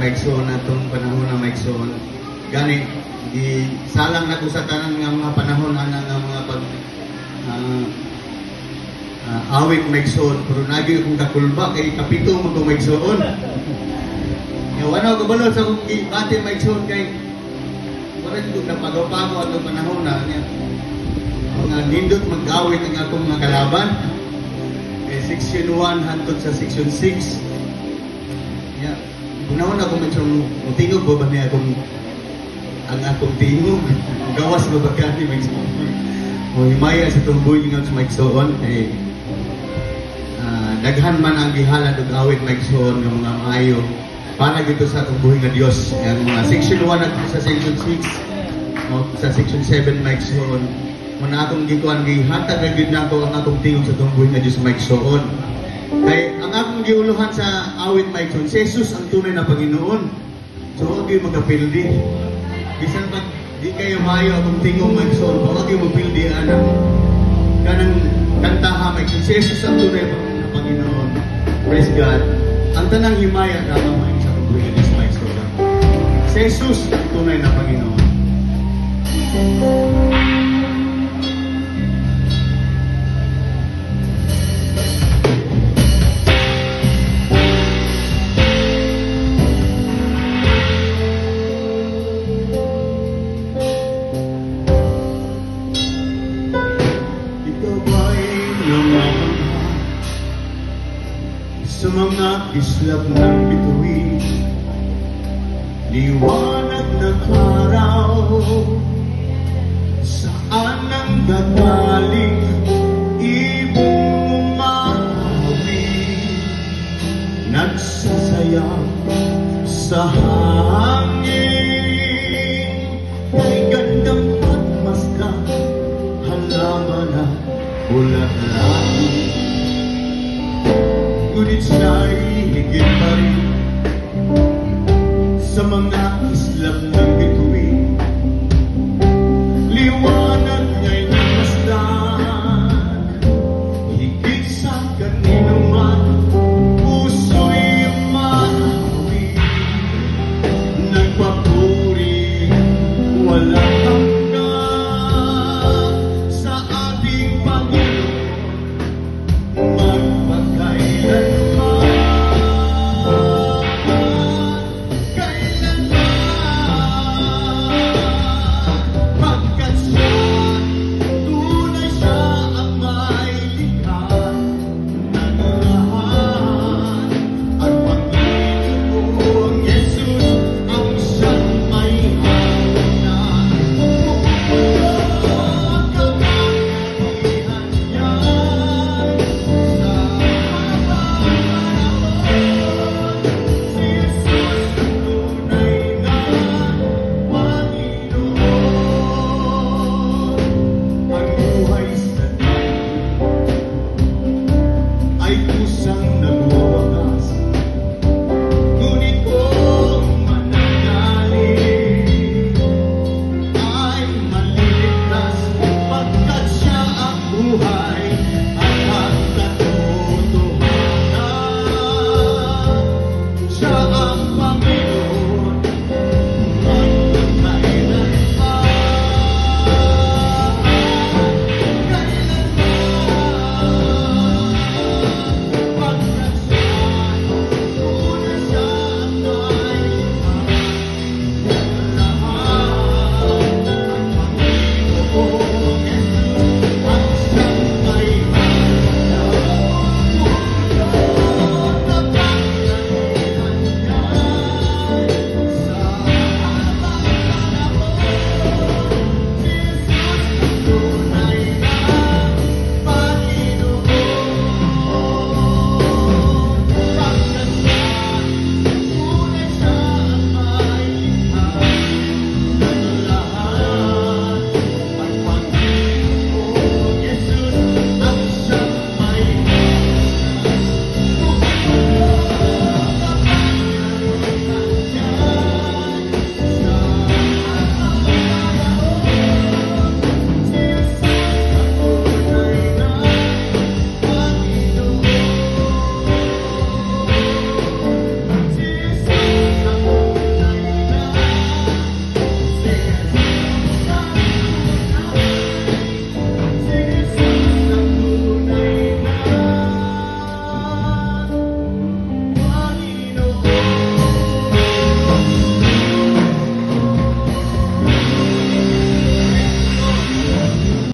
Maigsoon atong panahon na maigsoon. Gani di salang na ko sa tanan nga mga panahon ana nga mga pag awit maigsoon pero nagi akong kakulba kay kapito mo ko maigsoon. Ya wala ko balot sa kong bati maigsoon kay wala jud napagaw-pagaw atong panahon na niya. Mga nindot mag-awit ang akong mga kalaban. Section 1 hantod sa section 6. Ya una-una ako medyo tingog ba niya akong ang akong tingog gawas ba ba kani maigsoon o himaya sa tumboy nga sa maigsoon kay daghan man ang gihalad og awit maigsoon nga mga maayo para gito sa tumboy nga Dios ang mga section 1 at sa section 6 o sa section 7 maigsoon muna akong gikuan gihatag ra gyud nako ang akong tingog sa tumboy nga Dios maigsoon. Kay ang akong giuluhan sa awit maigsoon, si Jesus ang tunay na Panginoon. So huwag kayo magkapildi. Bisan pag di kayo mayo akong tingong maigsoon, huwag kayo magpildi anak. Kanang kantaha maigsoon, si Jesus ang tunay na Panginoon. Praise God. Ang tanang himaya dapat maigsoon sa pagbuhay ng maigsoon. Si Jesus ang tunay na Panginoon. Sa mga islap ng bituin, liwanag ng araw, saan ang gagaling ibong umahawi, nagsasayaw sa hangin, kay gandang pagmasdan, halaman na ulan-lan. Ngunit siya'y higit pa rin